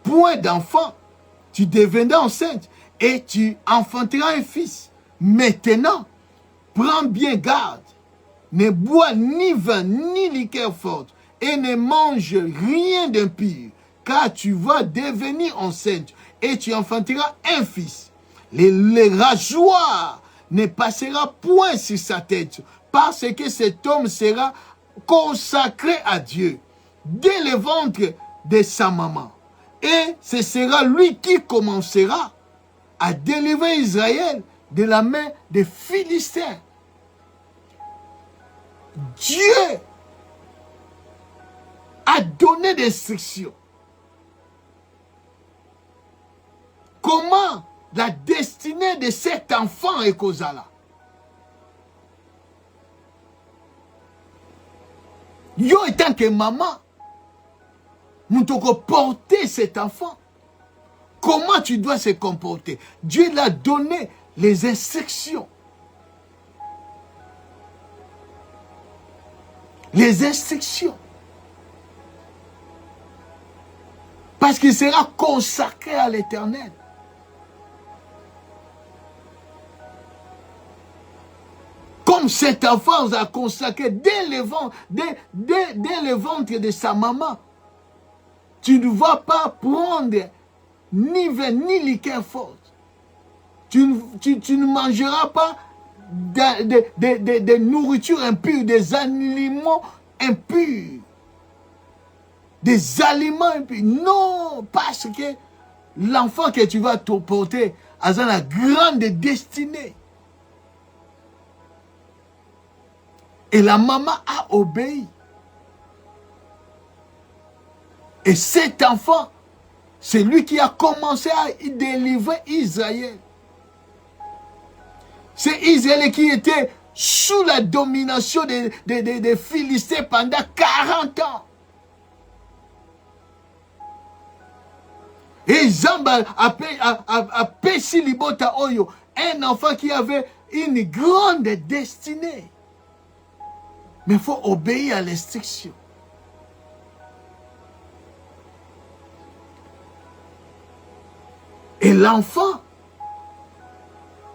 point d'enfant. Tu deviendras enceinte et tu enfanteras un fils. Maintenant, prends bien garde. Ne bois ni vin ni liqueur forte et ne mange rien d'impur, car tu vas devenir enceinte et tu enfanteras un fils. Le rasoir ne passera point sur sa tête, parce que cet homme sera consacré à Dieu dès le ventre de sa maman. Et ce sera lui qui commencera à délivrer Israël de la main des Philistins. Dieu a donné des instructions. Comment la destinée de cet enfant est causala? Yo, étant que maman, nous devons porter cet enfant. Comment tu dois se comporter? Dieu l'a donné les instructions. Les instructions. Parce qu'il sera consacré à l'Éternel. Comme cet enfant a consacré dès le ventre de sa maman. Tu ne vas pas prendre ni vin ni liqueur forte. Tu ne mangeras pas de nourriture impure, des aliments impurs. Des aliments impurs. Non, parce que l'enfant que tu vas te porter a une grande destinée. Et la maman a obéi. Et cet enfant, c'est lui qui a commencé à délivrer Israël. C'est Israël qui était sous la domination des Philistins pendant 40 ans. Et Zamba a péché Libota Oyo, un enfant qui avait une grande destinée. Mais il faut obéir à l'instruction. Et l'enfant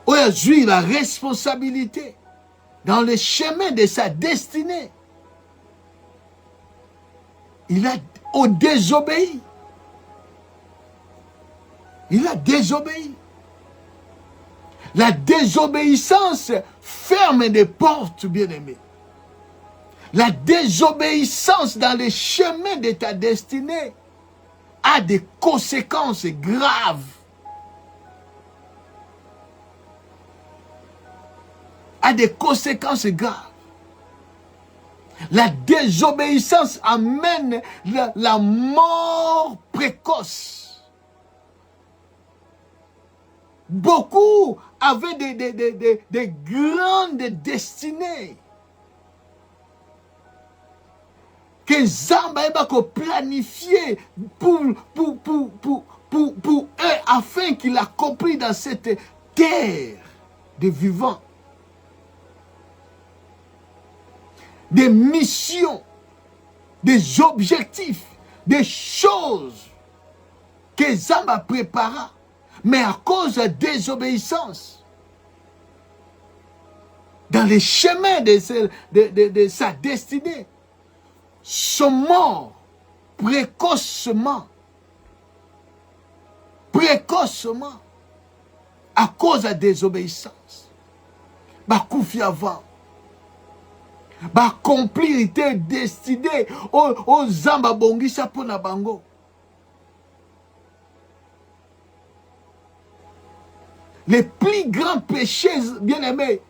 a joué la responsabilité dans le chemin de sa destinée. Il a désobéi. Il a désobéi. La désobéissance ferme des portes, bien-aimés. La désobéissance dans le chemin de ta destinée a des conséquences graves. A des conséquences graves. La désobéissance amène la mort précoce. Beaucoup avaient des grandes destinées que Zamba a planifié pour eux afin qu'ils accomplissent dans cette terre des vivants. Des missions, des objectifs, des choses que Zamba prépara, mais à cause de désobéissance, dans les chemins de sa destinée, sont morts précocement, à cause de désobéissance. Bakoufi avant. Accomplir était destiné aux Zamba Bongisa Pona Bango. Les plus grands péchés, bien-aimés,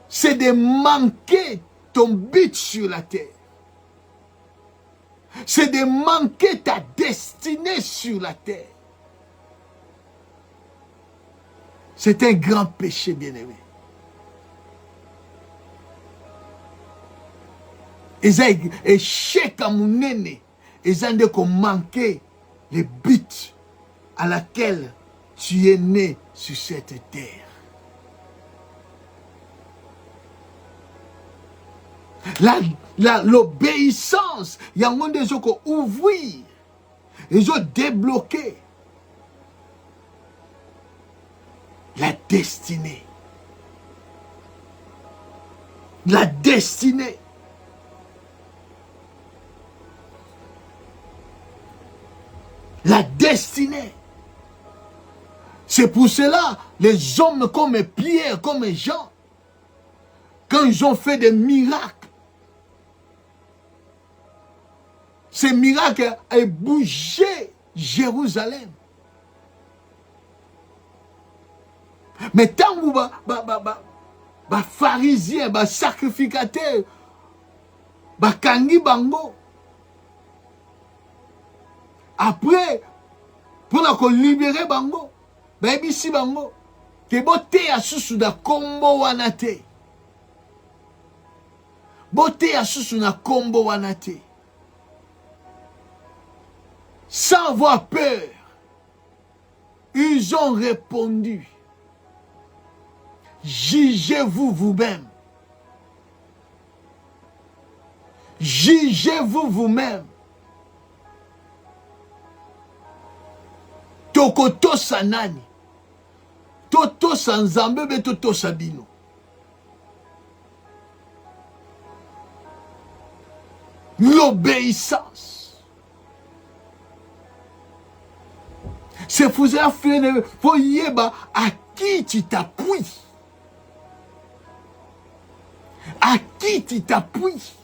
c'est de manquer ton but sur la terre. C'est de manquer ta destinée sur la terre. C'est un grand péché, bien-aimé. Et chaque amounene, ils ont manqué le but à laquelle tu es né sur cette terre. L'obéissance, il y a des gens qui ouvrir, ils ont débloqué la destinée. La destinée. La destinée. C'est pour cela, les hommes comme Pierre, comme Jean, quand ils ont fait des miracles, ces miracles ont bougé Jérusalem. Mais tant que les pharisiens, les sacrificateurs, les kangi bango, après, pour la libérer bango, si bango, que boté a sous da kombo wanate. Boté a sous na kombo wanate. Sans avoir peur, ils ont répondu, jugez-vous vous-même. Jugez-vous vous-même. tokotosa nani? Totosa nzambe be totosa bino. L'obéissance. C'est pour ça qu'il faut yeba à qui tu t'appuies. À qui tu t'appuies.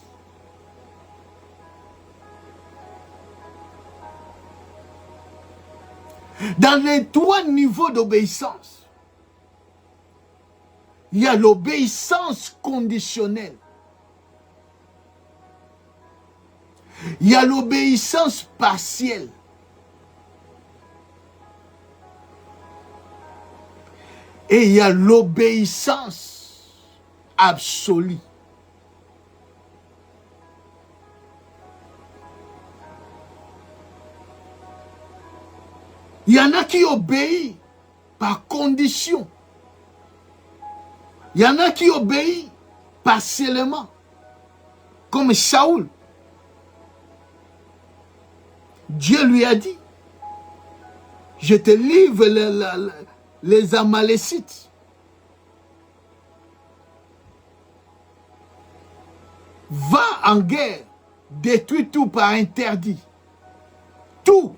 Dans les 3 niveaux d'obéissance, il y a l'obéissance conditionnelle. Il y a l'obéissance partielle. Et il y a l'obéissance absolue. Il y en a qui obéissent par condition. Il y en a qui obéissent partiellement. Comme Saoul. Dieu lui a dit, je te livre les Amalécites. Va en guerre, détruis tout par interdit. Tout.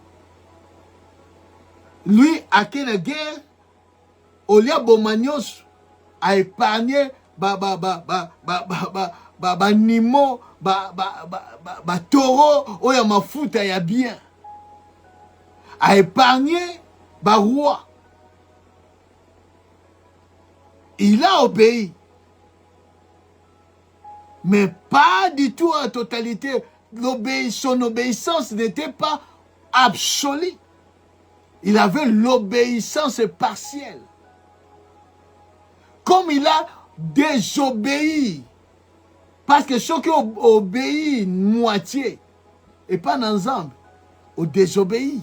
Lui, à quelle guerre, Olia Bomanios a épargné Nimo, Taureau, Oya Mafuta ya bien. A épargné roi. Il a obéi. Mais pas du tout en totalité. Son obéissance n'était pas absolue. Il avait l'obéissance partielle. Comme il a désobéi. Parce que ceux qui obéissent moitié, et pas ensemble, au désobéir.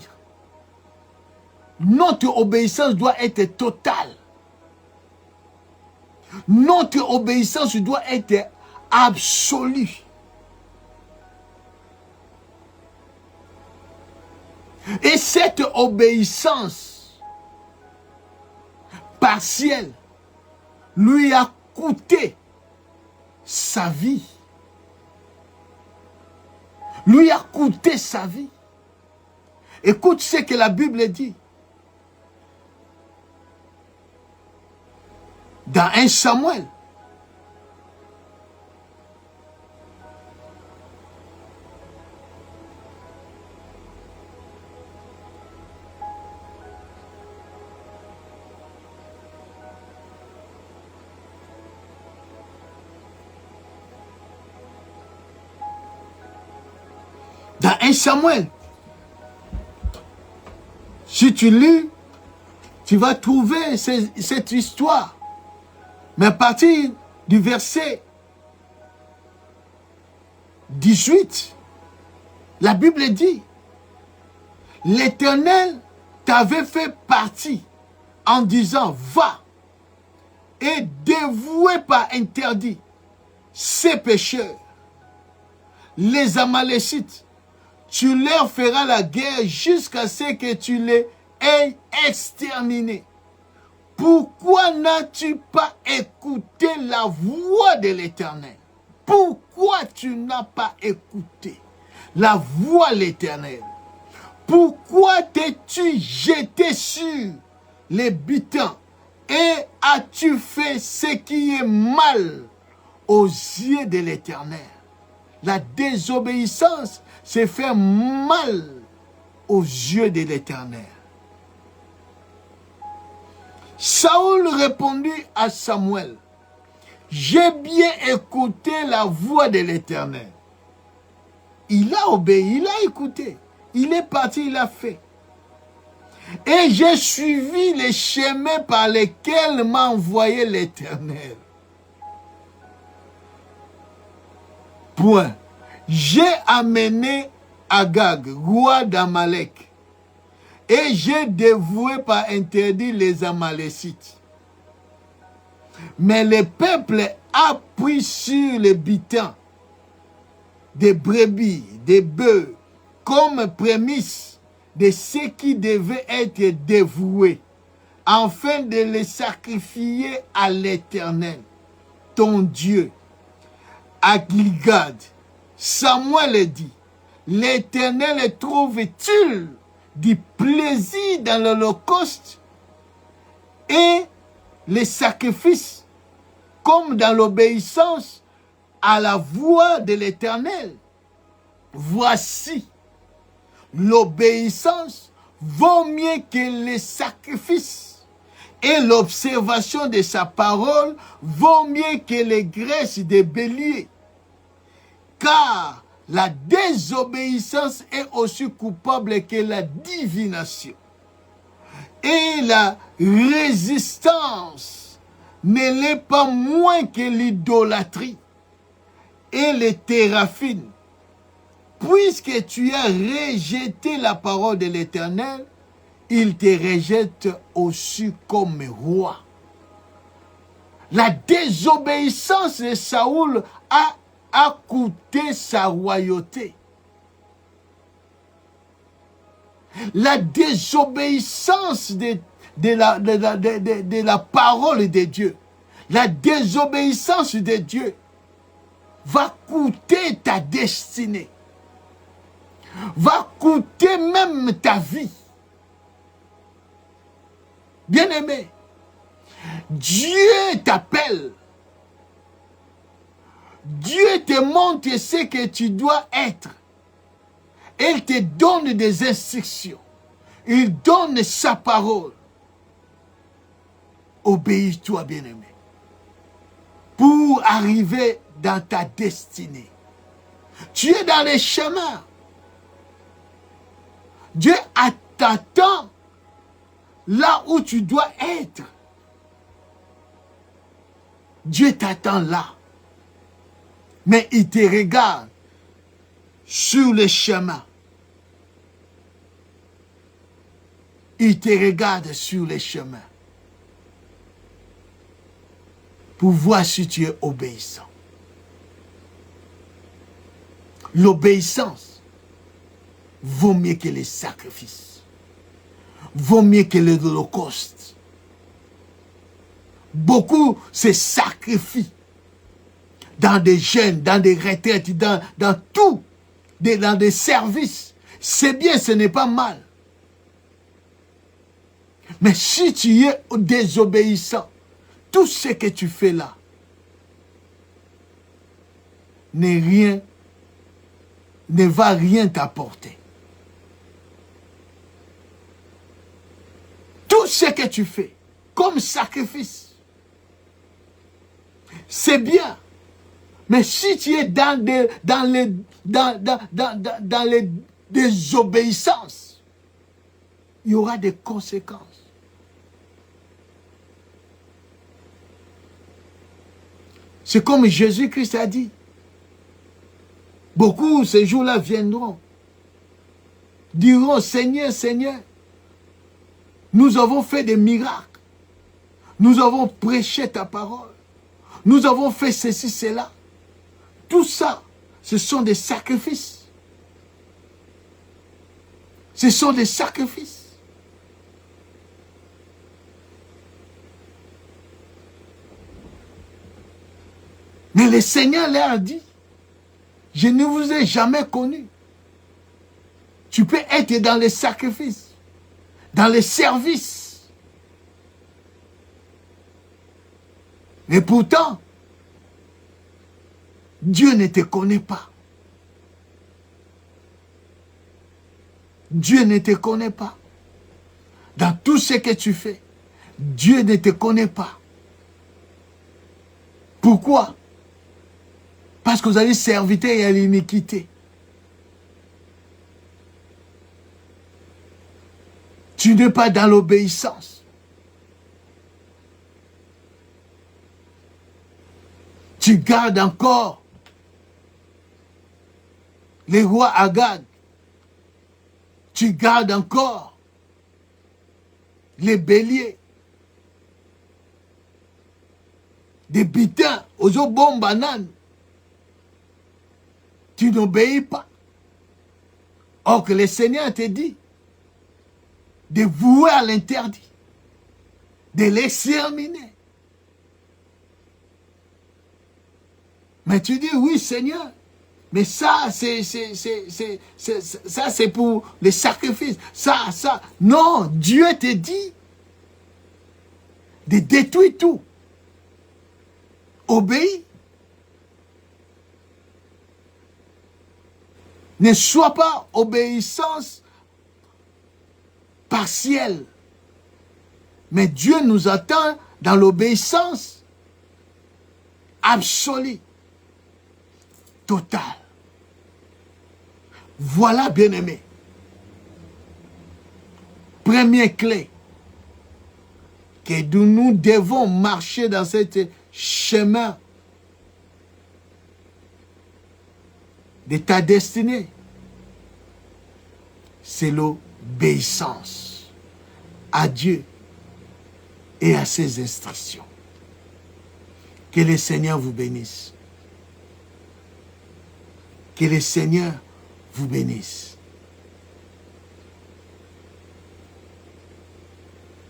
Notre obéissance doit être totale. Notre obéissance doit être absolue. Et cette obéissance partielle lui a coûté sa vie. Lui a coûté sa vie. Écoute ce que la Bible dit. Dans 1 Samuel. Dans 1 Samuel, si tu lis, tu vas trouver cette histoire. Mais à partir du verset 18, la Bible dit, l'Éternel t'avait fait partie en disant, va et dévouer par interdit ces pécheurs, les Amalécites. Tu leur feras la guerre jusqu'à ce que tu les aies exterminés. Pourquoi n'as-tu pas écouté la voix de l'Éternel? Pourquoi tu n'as pas écouté la voix de l'Éternel? Pourquoi t'es-tu jeté sur les butins et as-tu fait ce qui est mal aux yeux de l'Éternel? La désobéissance c'est faire mal aux yeux de l'Éternel. Saül répondit à Samuel, j'ai bien écouté la voix de l'Éternel. Il a obéi, il a écouté. Il est parti, il a fait. Et j'ai suivi les chemins par lesquels m'a envoyé l'Éternel. Point. J'ai amené Agag, roi d'Amalek, et j'ai dévoué par interdit les Amalécites. Mais le peuple a pris sur les butins des brebis, des bœufs, comme prémisse de ceux qui devaient être dévoués, afin de les sacrifier à l'Éternel, ton Dieu. À Gilgad, Samuel dit, l'Éternel trouve-t-il du plaisir dans l'holocauste et les sacrifices, comme dans l'obéissance à la voix de l'Éternel? Voici, l'obéissance vaut mieux que les sacrifices, et l'observation de sa parole vaut mieux que les graisses des béliers. Car la désobéissance est aussi coupable que la divination. Et la résistance ne l'est pas moins que l'idolâtrie et les téraphines. Puisque tu as rejeté la parole de l'Éternel, il te rejette aussi comme roi. La désobéissance de Saoul a coûté sa royauté. La désobéissance de la parole de Dieu, la désobéissance de Dieu va coûter ta destinée, va coûter même ta vie. Bien-aimé, Dieu t'appelle. Dieu te montre ce que tu dois être. Il te donne des instructions. Il donne sa parole. Obéis-toi, bien-aimé, pour arriver dans ta destinée. Tu es dans les chemins. Dieu t'attend là où tu dois être. Dieu t'attend là. Mais il te regarde sur le chemin. Il te regarde sur les chemins pour voir si tu es obéissant. L'obéissance vaut mieux que les sacrifices, vaut mieux que l'holocauste. Beaucoup se sacrifient dans des jeûnes, dans des retraites, dans tout, dans des services. C'est bien, ce n'est pas mal. Mais si tu es désobéissant, tout ce que tu fais là ne va rien t'apporter. Tout ce que tu fais comme sacrifice, c'est bien. Mais si tu es dans les désobéissances, il y aura des conséquences. C'est comme Jésus-Christ a dit. Beaucoup, ces jours-là, viendront, diront, Seigneur, Seigneur, nous avons fait des miracles. Nous avons prêché ta parole. Nous avons fait ceci, cela. Tout ça, ce sont des sacrifices. Ce sont des sacrifices. Mais le Seigneur leur a dit, je ne vous ai jamais connu. Tu peux être dans les sacrifices, dans les services. Mais pourtant, Dieu ne te connaît pas. Dieu ne te connaît pas. Dans tout ce que tu fais, Dieu ne te connaît pas. Pourquoi? Parce que vous avez serviteur à l'iniquité. Tu n'es pas dans l'obéissance. Tu gardes encore les rois Agag. Tu gardes encore les béliers. Des bitins aux bonnes bananes. Tu n'obéis pas. Or que le Seigneur te dit, de vouer à l'interdit, de l'exterminer. Mais tu dis, oui Seigneur, mais ça c'est pour les sacrifices. Ça. Non, Dieu te dit de détruire tout. Obéis. Ne sois pas obéissance partielle. Mais Dieu nous attend dans l'obéissance absolue, totale. Voilà, bien-aimé. Première clé que nous devons marcher dans ce chemin de ta destinée, c'est l'obéissance à Dieu et à ses instructions. Que le Seigneur vous bénisse. Que le Seigneur vous bénisse.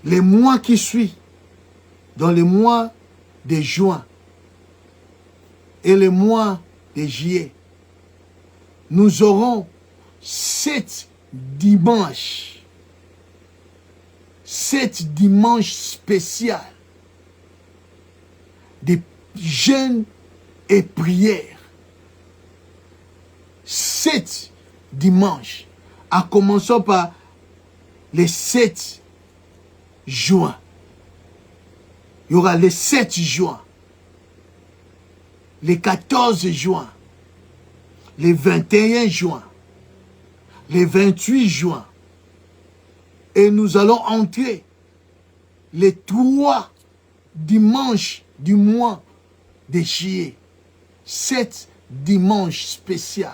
Les mois qui suivent, dans le mois de juin et le mois de juillet, nous aurons 7 dimanches. 7 dimanches spéciaux de jeûne et prière. 7 dimanches, en commençant par les 7 juin. Il y aura le 7 juin, le 14 juin, le 21 juin, le 28 juin. Et nous allons entrer les 3 dimanches du mois de juillet. 7 dimanches spéciaux.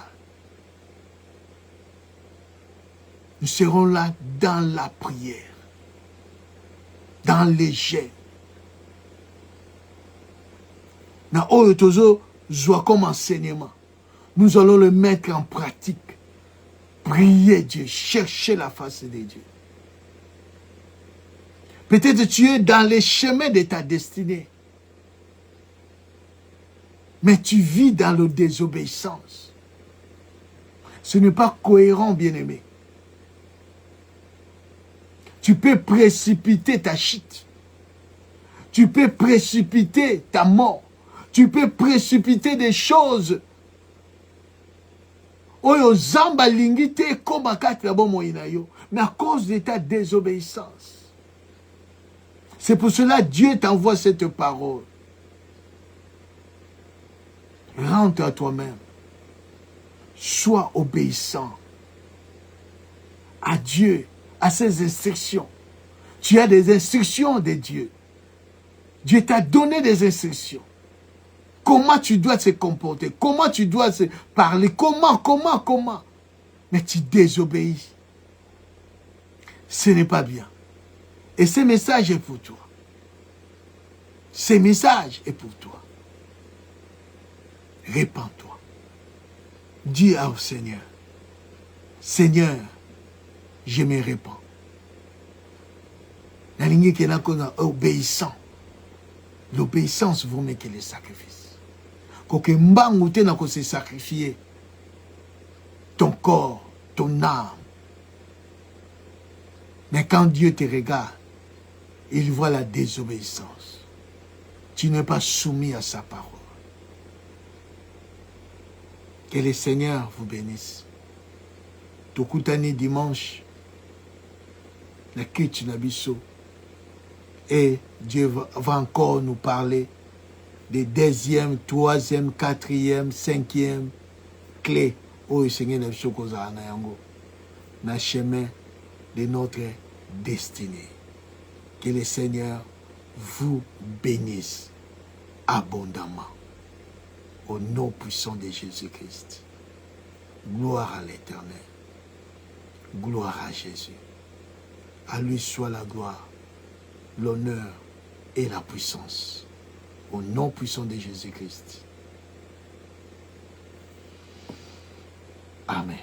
Nous serons là dans la prière, dans les jeûnes. Na oyo tozo joie comme enseignement. Nous allons le mettre en pratique. Prier Dieu, chercher la face de Dieu. Peut-être tu es dans les chemins de ta destinée. Mais tu vis dans la désobéissance. Ce n'est pas cohérent, bien-aimé. Tu peux précipiter ta chute. Tu peux précipiter ta mort. Tu peux précipiter des choses. Oyo zamba lingite koma katra bomo inayo. Mais à cause de ta désobéissance. C'est pour cela que Dieu t'envoie cette parole. Rentre à toi-même. Sois obéissant à Dieu, à ses instructions. Tu as des instructions de Dieu. Dieu t'a donné des instructions. Comment tu dois te comporter, comment tu dois se parler, comment. Mais tu désobéis. Ce n'est pas bien. Et ce message est pour toi. Ce message est pour toi. Répands-toi. Dis au Seigneur, Seigneur, je me répands. La ligne qui est là, obéissant. L'obéissance vaut mieux que les sacrifices. Quand tu as se sacrifier ton corps, ton âme. Mais quand Dieu te regarde, il voit la désobéissance. Tu n'es pas soumis à sa parole. Que le Seigneur vous bénisse. Tokutani dimanche, la Kitch Nabiso. Et Dieu va encore nous parler des 2e, 3e, 4e, 5e clés. Oh, Seigneur, nous sommes dans le chemin de notre destinée. Que le Seigneur vous bénisse abondamment. Au nom puissant de Jésus-Christ. Gloire à l'Éternel. Gloire à Jésus. À lui soit la gloire, l'honneur et la puissance. Au nom puissant de Jésus-Christ. Amen.